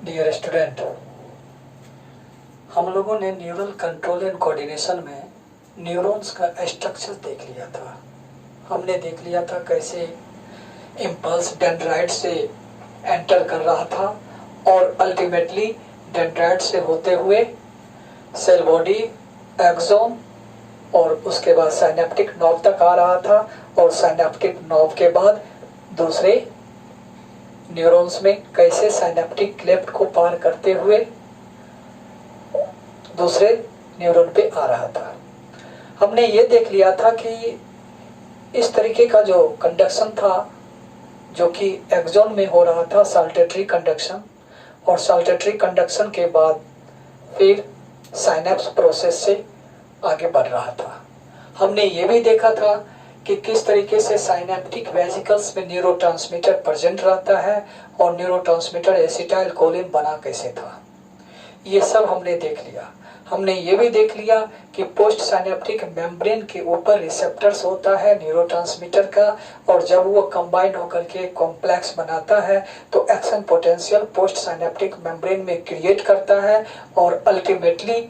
Dear student, हम लोगों ने न्यूरल कंट्रोल एंड कोऑर्डिनेशन में न्यूरॉन्स का स्ट्रक्चर देख लिया था। हमने देख लिया था कैसे इम्पल्स डेंड्राइट से एंटर कर रहा था और अल्टीमेटली डेंड्राइट से होते हुए सेल बॉडी, एक्सोन और उसके बाद साइनेप्टिक नॉब तक आ रहा था और साइनेप्टिक नॉब के बाद दूसरे न्यूरॉन्स में कैसे साइनेप्टिक क्लेफ्ट को पार करते हुए दूसरे न्यूरॉन पे आ रहा था। हमने ये देख लिया था कि इस तरीके का जो कंडक्शन था जो कि एक्सोन में हो रहा था, साल्टेटरी कंडक्शन, और साल्टेटरी कंडक्शन के बाद फिर साइनेप्स प्रोसेस से आगे बढ़ रहा था। हमने ये भी देखा था कि किस तरीके से साइनेप्टिक वेसिकल्स में न्यूरोट्रांसमीटर प्रेजेंट रहता है और न्यूरोट्रांसमीटर एसिटाइल कोलिन बना कैसे था। ये सब हमने देख लिया। हमने ये भी देख लिया कि पोस्ट साइनेप्टिक मेम्ब्रेन के ऊपर रिसेप्टर्स होता है न्यूरोट्रांसमीटर का, और जब वो कंबाइंड होकर के कॉम्प्लेक्स बनाता है तो action potential post synaptic membrane में क्रिएट करता है और अल्टीमेटली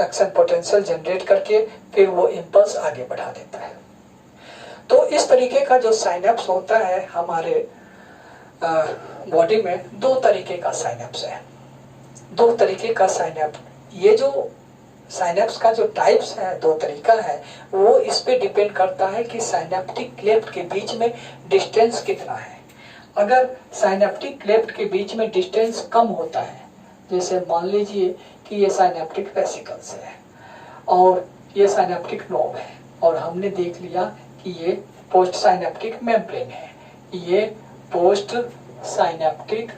एक्शन पोटेंशियल जनरेट करके फिर वो इम्पल्स आगे बढ़ा देता है। तो इस तरीके का जो साइनेप्स होता है हमारे बॉडी में, दो तरीके का साइनेप्स है। दो तरीके का साइनेप्स, ये जो साइनेप्स का जो टाइप्स है, दो तरीका है, वो इस पे डिपेंड करता है कि साइनेप्टिक क्लेफ्ट के बीच में डिस्टेंस कितना है। अगर साइनेप्टिक क्लेफ्ट के बीच में डिस्टेंस कम होता है, जैसे मान लीजिए कि ये साइनेप्टिक वेसिकल्स है और ये साइनेप्टिक नोब है और हमने देख लिया कि ये पोस्ट साइनेप्टिक मेम्ब्रेन है, ये पोस्ट साइनेप्टिक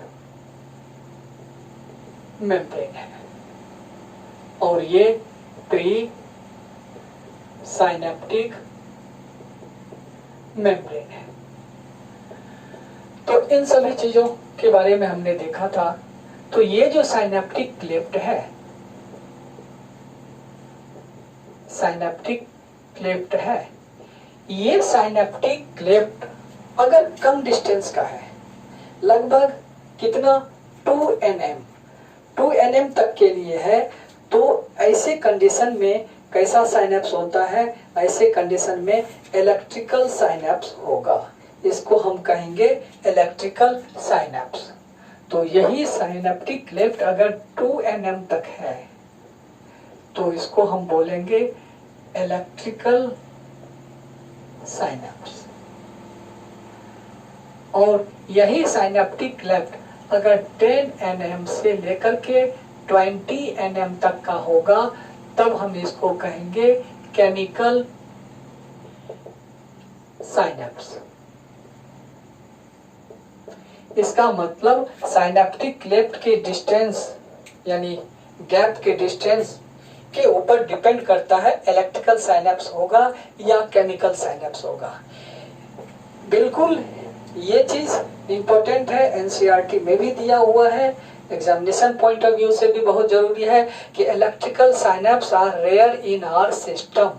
मेम्ब्रेन है और ये प्री साइनेप्टिक मेम्ब्रेन है। तो इन सभी चीजों के बारे में हमने देखा था। तो ये जो साइनेप्टिक क्लेफ्ट है, साइनेप्टिक क्लेफ्ट है, ये साइनेप्टिक क्लेफ्ट अगर कम डिस्टेंस का है, लगभग कितना 2 nm तक के लिए है, तो ऐसे कंडीशन में कैसा साइनेप्स होता है? ऐसे कंडीशन में इलेक्ट्रिकल साइनेप्स होगा। इसको हम कहेंगे इलेक्ट्रिकल साइनेप्स। तो यही साइनेप्टिक क्लेफ्ट अगर 2 nm तक है तो इसको हम बोलेंगे इलेक्ट्रिकल साइनेप्स। और यही साइनेप्टिक क्लेफ्ट अगर 10 nm से लेकर के 20 nm तक का होगा, तब हम इसको कहेंगे केमिकल साइनेप्स। इसका मतलब साइनेप्टिक क्लेफ्ट के डिस्टेंस यानी गैप के डिस्टेंस के ऊपर डिपेंड करता है इलेक्ट्रिकल साइनेप्स होगा या केमिकल साइनेप्स होगा। बिल्कुल ये चीज इंपॉर्टेंट है, एनसीईआरटी में भी दिया हुआ है, एग्जामिनेशन पॉइंट ऑफ व्यू से भी बहुत जरूरी है कि electrical synapse are rare in our system.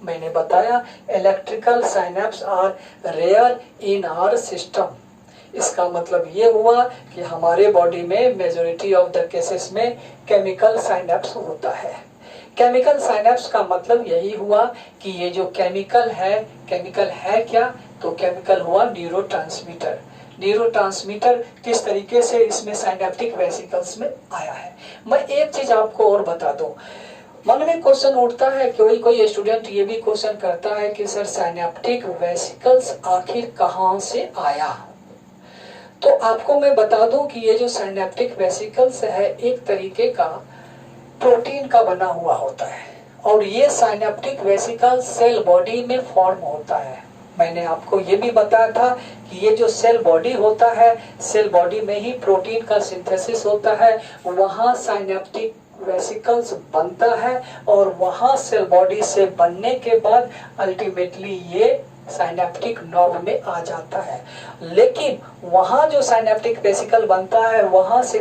मैंने बताया electrical synapse are rare in our system. इसका मतलब ये हुआ कि हमारे बॉडी में मेजॉरिटी ऑफ द केसेस में केमिकल साइनेप्स होता है। केमिकल साइनेप्स का मतलब यही हुआ कि ये जो केमिकल है क्या? तो केमिकल हुआ न्यूरोट्रांसमीटर। न्यूरोट्रांसमीटर किस तरीके से इसमें साइनेप्टिक वेसिकल्स में आया है। मैं एक चीज आपको और बता दूं, मन में क्वेश्चन उठता है, कोई स्टूडेंट ये भी क्वेश्चन करता है कि सर साइनेप्टिक वेसिकल्स आखिर कहाँ से आया? तो आपको मैं बता दूं कि ये जो साइनेप्टिक वेसिकल्स है एक तरीके का प्रोटीन का बना हुआ होता है और ये साइनेप्टिक वेसिकल सेल बॉडी में फॉर्म होता है। मैंने आपको ये भी बताया था कि ये जो सेल बॉडी होता है, सेल बॉडी में ही प्रोटीन का सिंथेसिस होता है, वहाँ साइनेप्टिक वेसिकल्स बनता है और वहाँ सेल बॉडी से बनने के बाद अल्टीमेटली ये साइनेप्टिक नॉब में आ जाता है। लेकिन वहाँ जो साइनेप्टिक वेसिकल बनता है वहाँ से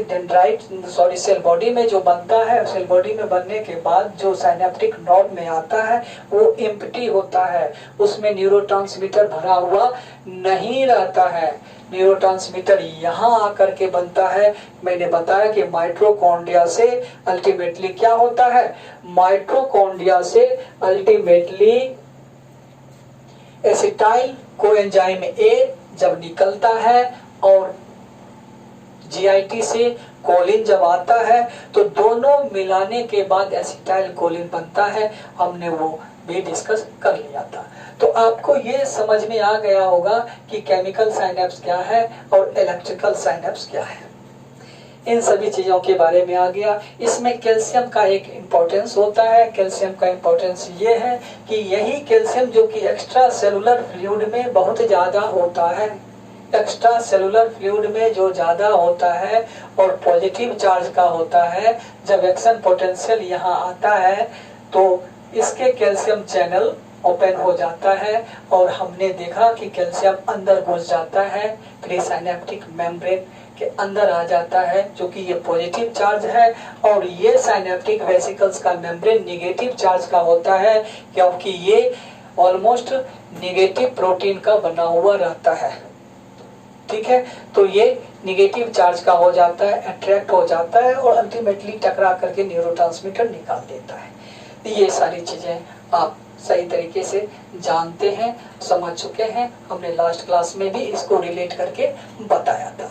सेल बॉडी में जो बनता है, सेल बॉडी में बनने के बाद जो साइनेप्टिक नॉब में आता है वो एम्प्टी होता है, उसमें न्यूरोट्रांसमीटर भरा हुआ नहीं रहता है। न्यूरोट्रांसमीटर यहाँ आकर के बनता है। मैंने बताया कि माइटोकॉन्ड्रिया से अल्टीमेटली क्या होता है, माइटोकॉन्ड्रिया से अल्टीमेटली एसिटाइल कोएंजाइम ए जब निकलता है और जीआईटी से कोलिन जब आता है तो दोनों मिलाने के बाद एसिटाइल कोलिन बनता है। हमने वो भी डिस्कस कर लिया था। तो आपको ये समझ में आ गया होगा कि केमिकल साइनेप्स क्या है और इलेक्ट्रिकल साइनेप्स क्या है। इन सभी चीजों के बारे में आ गया। इसमें कैल्शियम का एक इम्पोर्टेंस होता है। कैल्शियम का इम्पोर्टेंस ये है कि यही कैल्शियम जो कि एक्स्ट्रा सेलुलर फ्लूइड में बहुत ज्यादा होता है, एक्स्ट्रा सेलुलर फ्लूइड में जो ज्यादा होता है और पॉजिटिव चार्ज का होता है, जब एक्शन पोटेंशियल यहाँ आता है तो इसके कैल्शियम चैनल ओपन हो जाता है और हमने देखा कि कैल्शियम अंदर घुस जाता है, प्रीसाइनेप्टिक मेम्ब्रेन के अंदर आ जाता है, जो कि ये पॉजिटिव चार्ज है। और ये साइनेप्टिक वेसिकल्स का मेम्ब्रेन निगेटिव चार्ज का होता है, क्योंकि ये ऑलमोस्ट निगेटिव प्रोटीन का बना हुआ रहता है। ठीक है, तो ये निगेटिव चार्ज का हो जाता है, अट्रैक्ट हो जाता है और अल्टीमेटली टकरा करके न्यूरोट्रांसमीटर निकाल देता है। ये सारी चीजें आप सही तरीके से जानते हैं, समझ चुके हैं। हमने लास्ट क्लास में भी इसको रिलेट करके बताया था।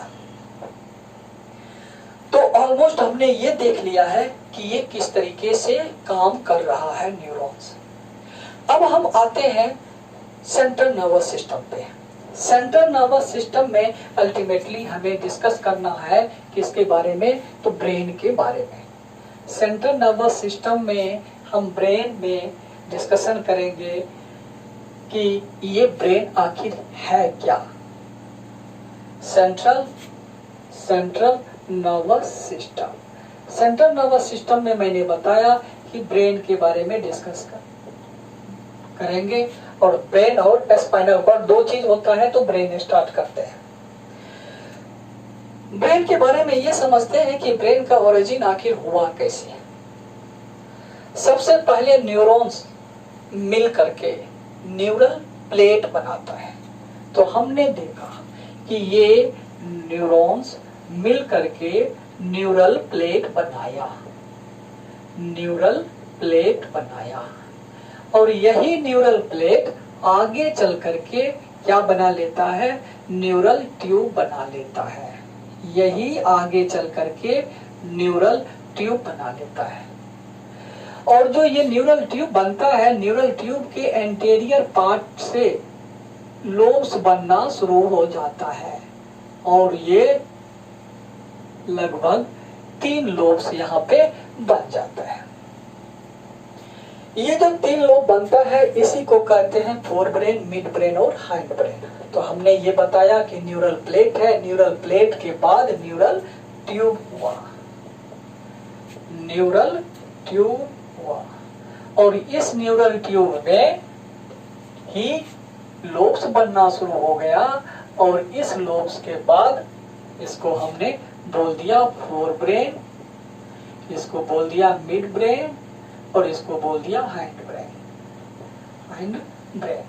तो ऑलमोस्ट हमने ये देख लिया है कि ये किस तरीके से काम कर रहा है न्यूरॉन्स। अब हम आते हैं सेंट्रल नर्वस सिस्टम पे। सेंट्रल नर्वस सिस्टम में अल्टीमेटली हमें डिस्कस करना है किसके बारे में, तो ब्रेन के बारे में। सेंट्रल नर्वस सिस्टम में हम ब्रेन में डिस्कशन करेंगे कि ये ब्रेन आखिर है क्या। Central nervous system, central nervous system में मैंने बताया कि ब्रेन के बारे में डिस्कस करेंगे। और ब्रेन और स्पाइनल कॉर्ड दो चीज होता है तो ब्रेन स्टार्ट करते हैं। ब्रेन के बारे में ये समझते हैं कि ब्रेन का ओरिजिन आखिर हुआ कैसे। सबसे पहले न्यूरॉन्स मिल करके न्यूरल प्लेट बनाता है। तो हमने देखा कि ये न्यूरॉन्स मिल करके न्यूरल प्लेट बनाया, न्यूरल प्लेट बनाया। और यही न्यूरल प्लेट आगे चल करके क्या बना लेता है, न्यूरल ट्यूब बना लेता है। यही आगे चल करके न्यूरल ट्यूब बना लेता है। और जो ये न्यूरल ट्यूब बनता है, न्यूरल ट्यूब के एंटीरियर पार्ट से लोब्स बनना शुरू हो जाता है और ये लगभग 3 लोब्स यहाँ पे बन जाता है। ये जो 3 लोब बनता है इसी को कहते हैं फोर ब्रेन, मिड ब्रेन और हाइंड ब्रेन। तो हमने ये बताया कि न्यूरल प्लेट है, न्यूरल प्लेट के बाद न्यूरल ट्यूब हुआ, न्यूरल ट्यूब हुआ। और इस न्यूरल ट्यूब में ही लोब्स बनना शुरू हो गया और इस लोब्स के बाद इसको हमने बोल दिया फोर ब्रेन, इसको बोल दिया मिड ब्रेन और इसको बोल दिया हाइंड ब्रेन, हाइंड ब्रेन।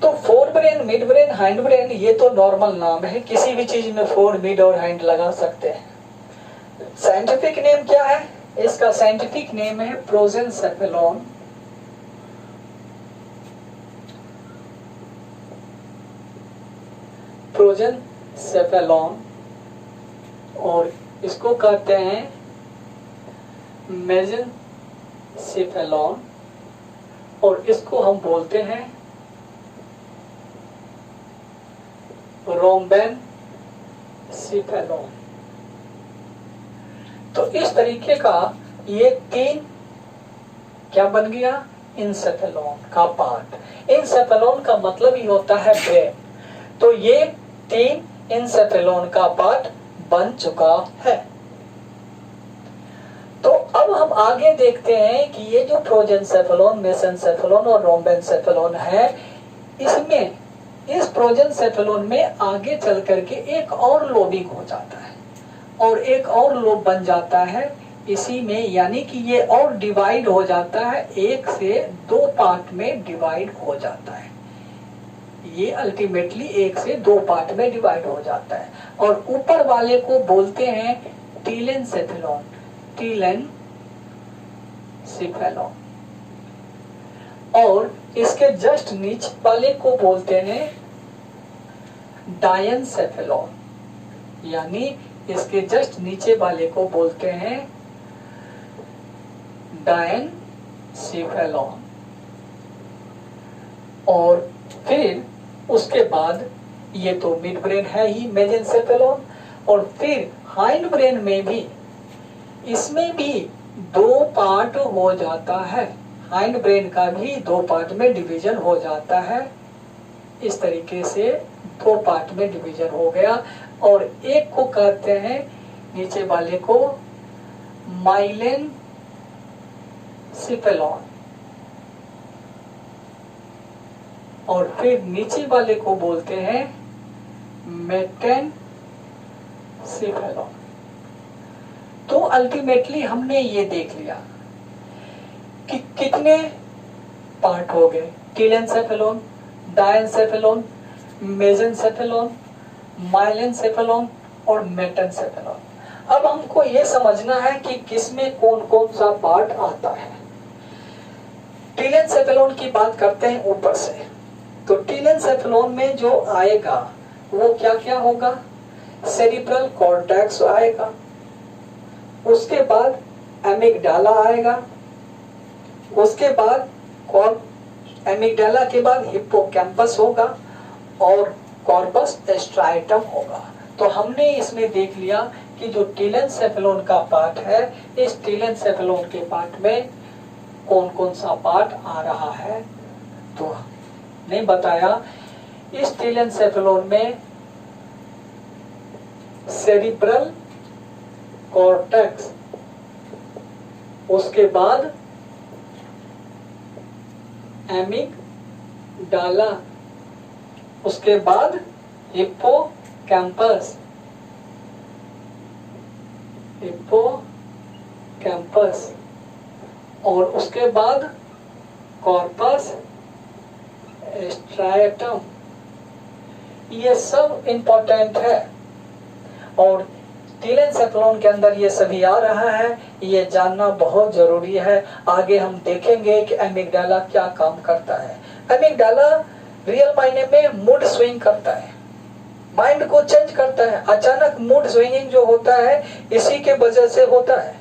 तो fore brain, mid brain, hind brain ये तो नॉर्मल नाम है, किसी भी चीज में फोर, मिड और हाइंड लगा सकते हैं। साइंटिफिक नेम क्या है इसका? साइंटिफिक नेम है प्रोजेनसेफेलॉन। प्रोजेनसेफेलॉन और इसको कहते हैं मेसेनसेफेलॉन और इसको हम बोलते हैं रोम्बेनसेफेलॉन। तो इस तरीके का ये 3 क्या बन गया, इंसेफेलॉन का पार्ट। इंसेफेलॉन का मतलब ही होता है ब्रेन। तो ये 3 इंसेफेलॉन का पार्ट बन चुका है। तो अब हम आगे देखते हैं कि ये जो प्रोजेनसेफेलॉन, मेसेनसेफेलॉन और रोम्बेनसेफेलॉन है, इसमें इस प्रोजेनसेफेलॉन में आगे चल करके एक और लोबिंग हो जाता है और एक और लोब बन जाता है इसी में, यानी कि ये और डिवाइड हो जाता है, 1 से 2 पार्ट में डिवाइड हो जाता है। ये अल्टीमेटली एक से दो पार्ट में डिवाइड हो जाता है। और ऊपर वाले को बोलते हैं टीलेनसेफेलॉन, टीलेनसेफेलॉन। और इसके जस्ट नीचे वाले को बोलते हैं डायनसेफेलॉन, यानी इसके जस्ट नीचे वाले को बोलते हैं डायनसेफेलॉन। और फिर उसके बाद ये तो मिड ब्रेन है ही मेजेंसेफेलॉन, और फिर हाइंड ब्रेन में भी, इसमें भी दो पार्ट हो जाता है। हाइंड ब्रेन का भी दो पार्ट में डिवीजन हो जाता है। इस तरीके से दो पार्ट में डिवीजन हो गया। और एक को कहते हैं नीचे वाले को माइलेनसेफेलॉन, और फिर नीचे वाले को बोलते हैं मेटेनसेफेलॉन। तो अल्टीमेटली हमने ये देख लिया कि कितने पार्ट हो गए, टीलेनसेफेलॉन, डायनसेफेलॉन, मेजेंसेफेलॉन, माइलेनसेफेलॉन और मेटेनसेफेलॉन। अब हमको ये समझना है कि किसमें कौन कौन सा पार्ट आता है। टीलेनसेफेलॉन की बात करते हैं ऊपर से। तो टीलेनसेफेलॉन में जो आएगा वो क्या क्या होगा, सेरिब्रल कॉर्टेक्स आएगा, उसके बाद एमिगडाला आएगा, उसके बाद एमिगडाला के बाद हिप्पोकैम्पस होगा और कॉर्पस स्ट्राइटम होगा। तो हमने इसमें देख लिया कि जो टीलेनसेफेलॉन का पार्ट है, इस टीलेनसेफेलॉन के पार्ट में कौन कौन सा पार्ट आ रहा है। तो नहीं बताया, इस टीलेनसेफेलॉन में सेरिब्रल कॉर्टेक्स, उसके बाद एमिगडाला, उसके बाद हिप्पोकैम्पस, और उसके बाद कॉर्पस स्ट्राइटम। ये सब इंपॉर्टेंट है और टीलेनसेफेलॉन के अंदर ये सभी आ रहा है। ये जानना बहुत जरूरी है। आगे हम देखेंगे कि एमिगडाला क्या काम करता है। एमिगडाला रियल मायने में मूड स्विंग करता है, माइंड को चेंज करता है। अचानक मूड स्विंगिंग जो होता है इसी के वजह से होता है,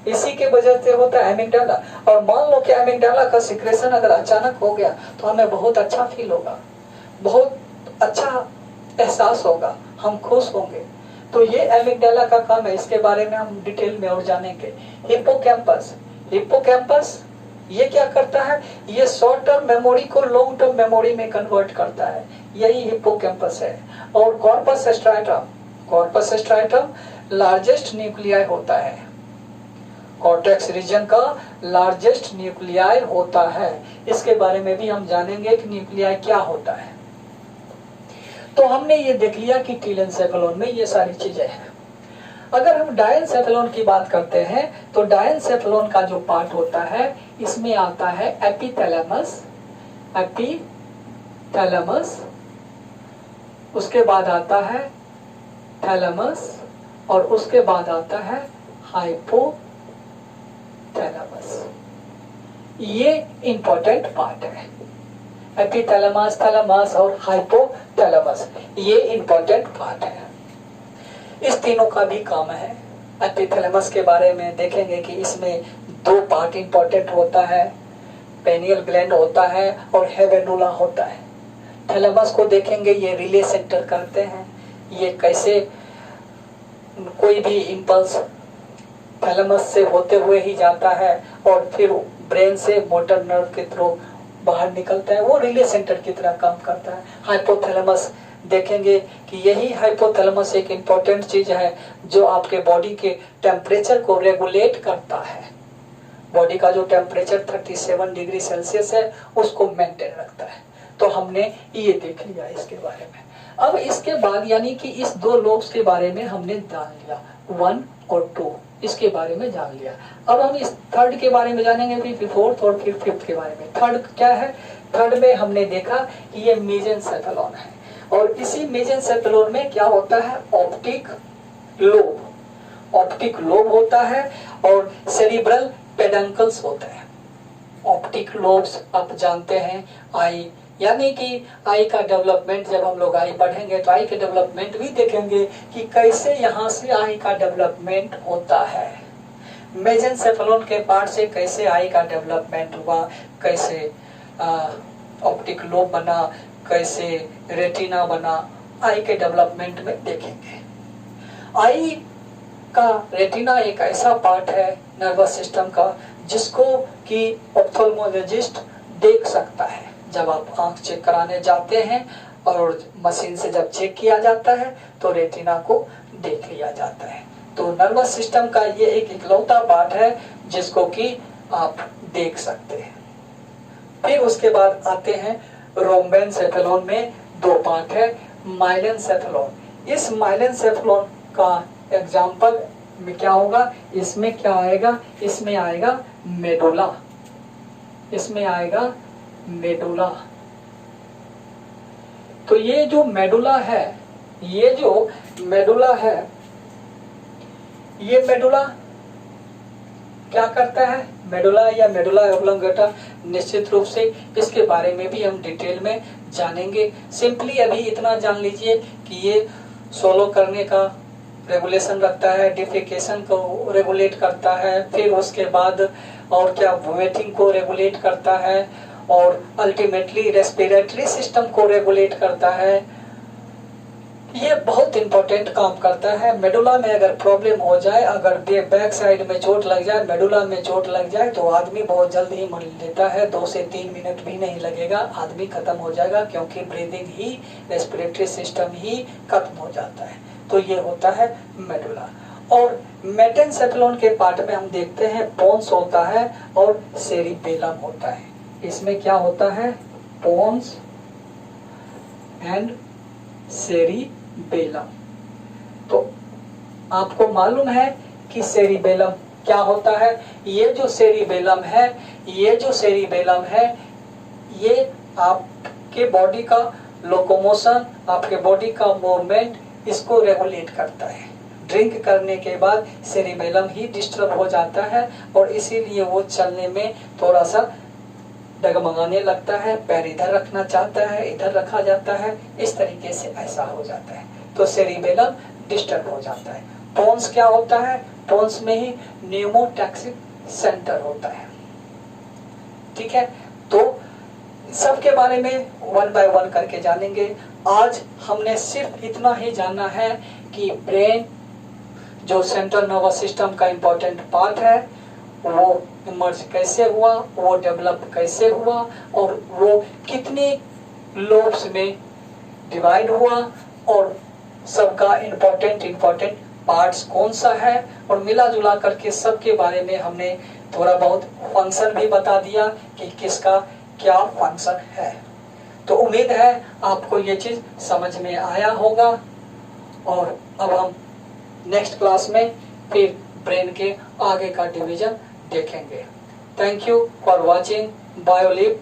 इसी के वजह से होता है एमिगडाला। और मान लो कि एमिगडाला का सिक्रेशन अगर अचानक हो गया तो हमें बहुत अच्छा फील होगा, बहुत अच्छा एहसास होगा, हम खुश होंगे। तो ये एमिगडाला का काम है। इसके बारे में हम डिटेल में और जानेंगे। हिप्पोकैम्पस, हिप्पोकैम्पस ये क्या करता है, ये शॉर्ट टर्म मेमोरी को लॉन्ग टर्म मेमोरी में कन्वर्ट करता है, यही हिप्पोकैम्पस है। और corpus striatum, corpus striatum largest nuclei होता है, कॉर्टेक्स रीजन का लार्जेस्ट न्यूक्लियाई होता है। इसके बारे में भी हम जानेंगे कि न्यूक्लियाई क्या होता है। तो हमने ये देख लिया कि टीलेनसेफेलॉन में ये सारी चीजें हैं। अगर हम डायनसेफेलॉन की बात करते हैं तो डायनसेफेलॉन का जो पार्ट होता है इसमें आता है एपिथैलेमस, एपिथैलेमस, उसके बाद आता है थैलेमस और उसके बाद आता है हाइपोथैलेमस। ये इंपॉर्टेंट पार्ट है। एपिथैलेमस, थैलेमस और हाइपोथैलेमस ये इंपॉर्टेंट पार्ट है। इस तीनों का भी काम है। एपिथैलेमस के बारे में देखेंगे कि इसमें दो पार्ट इंपॉर्टेंट होता है, पेनियल ग्लैंड होता है और हेवेनुला होता है। थैलेमस को देखेंगे, ये रिले सेंटर करते हैं, ये कैसे कोई भी इंपल्स थैलेमस से होते हुए ही जाता है और फिर ब्रेन से मोटर नर्व के थ्रू बाहर निकलता है, वो रिले सेंटर की तरह काम करता है। हाइपोथैलेमस देखेंगे कि यही हाइपोथैलेमस एक इम्पोर्टेंट चीज है जो आपके बॉडी के टेम्परेचर को रेगुलेट करता है। बॉडी का जो टेम्परेचर 37 डिग्री सेल्सियस है उसको मेंटेन रखता है। तो हमने ये देख लिया इसके बारे में। अब इसके बाद यानी कि इस दो लोब्स के बारे में हमने जान लिया, 1 और 2 इसके बारे में जान लिया। अब हम इस थर्ड के बारे में जानेंगे, फिर फोर्थ और फिर फिफ्थ के बारे में। थर्ड क्या है, थर्ड में हमने देखा कि ये मेसेंसेफेलोन है, और इसी मेसेंसेफेलोन में क्या होता है, ऑप्टिक लोब होता है और सेरिब्रल पेडंकल्स होते हैं। ऑप्टिक लोब्स आप जानते हैं आई, यानी कि आई का डेवलपमेंट, जब हम लोग आई पढ़ेंगे तो आई के डेवलपमेंट भी देखेंगे कि कैसे यहाँ से आई का डेवलपमेंट होता है। मेसेंसेफेलोन के पार्ट से कैसे आई का डेवलपमेंट हुआ, कैसे ऑप्टिक लोब बना, कैसे रेटिना बना, आई के डेवलपमेंट में देखेंगे। आई का रेटिना एक ऐसा पार्ट है नर्वस सिस्टम का जिसको कि ऑप्थेल्मोलॉजिस्ट देख सकता है। जब आप आंख चेक कराने जाते हैं और मशीन से जब चेक किया जाता है तो रेटिना को देख लिया जाता है। तो नर्वस सिस्टम का ये एक इकलौता पार्ट है जिसको कि आप देख सकते हैं। फिर उसके बाद आते हैं रोम्बेनसेफेलोन में दो पार्ट है, माइलेनसेफेलोन। इस माइलेनसेफेलोन का एग्जाम्पल में क्या होगा, इसमें क्या आएगा, इसमें आएगा मेडुला, इसमें आएगा मेडुला। तो ये जो मेडुला है, ये जो मेडुला है, ये मेडुला क्या करता है, मेडुला या मेडुला ऑब्लोंगेटा, निश्चित रूप से इसके बारे में भी हम डिटेल में जानेंगे। सिंपली अभी इतना जान लीजिए कि ये सोलो करने का रेगुलेशन रखता है, डिफेकेशन को रेगुलेट करता है, फिर उसके बाद और क्या, वोमिटिंग को रेगुलेट करता है, और अल्टीमेटली रेस्पिरेटरी सिस्टम को रेगुलेट करता है। ये बहुत इंपॉर्टेंट काम करता है। मेडुला में अगर प्रॉब्लम हो जाए, अगर बैक साइड में चोट लग जाए, मेडुला में चोट लग जाए, तो आदमी बहुत जल्द ही मर लेता है। 2 से 3 मिनट भी नहीं लगेगा, आदमी खत्म हो जाएगा, क्योंकि ब्रीदिंग ही, रेस्पिरेटरी सिस्टम ही खत्म हो जाता है। तो ये होता है मेडुला। और मेसेंसेफेलोन के पार्ट में हम देखते हैं पोन्स होता है और सेरिबेलम होता है। इसमें क्या होता है, पोन्स एंड सेरिबेलम। तो आपको मालूम है कि सेरिबेलम क्या होता है। ये जो सेरिबेलम है, ये जो सेरिबेलम है, ये आपके बॉडी का लोकोमोशन, आपके बॉडी का मूवमेंट, इसको रेगुलेट करता है। ड्रिंक करने के बाद सेरिबेलम ही डिस्टर्ब हो जाता है और इसीलिए वो चलने में थोड़ा सा डगमगाने लगता है, पैर इधर रखना चाहता है, इधर रखा जाता है, इस तरीके से ऐसा हो जाता है। तो सेरिबेलम डिस्टर्ब हो जाता है। पोन्स क्या होता है, पोन्स में ही न्यूमोटैक्सिक सेंटर होता है। ठीक है, तो सबके बारे में 1 बाय 1 करके जानेंगे। आज हमने सिर्फ इतना ही जाना है कि ब्रेन जो सेंट्रल नर्वस सिस्टम का इंपॉर्टेंट पार्ट है, वो इमर्ज कैसे हुआ, वो डेवलप कैसे हुआ, और वो कितने लोब्स में डिवाइड हुआ, और सबका इंपॉर्टेंट पार्ट्स कौन सा है, और मिला जुला करके सबके बारे में हमने थोड़ा बहुत फंक्शन भी बता दिया कि किसका क्या फंक्शन है। तो उम्मीद है आपको ये चीज समझ में आया होगा। और अब हम नेक्स्ट क्लास में फिर ब्रेन के आगे का डिवीजन देखेंगे। Thank you for watching बायोलिप।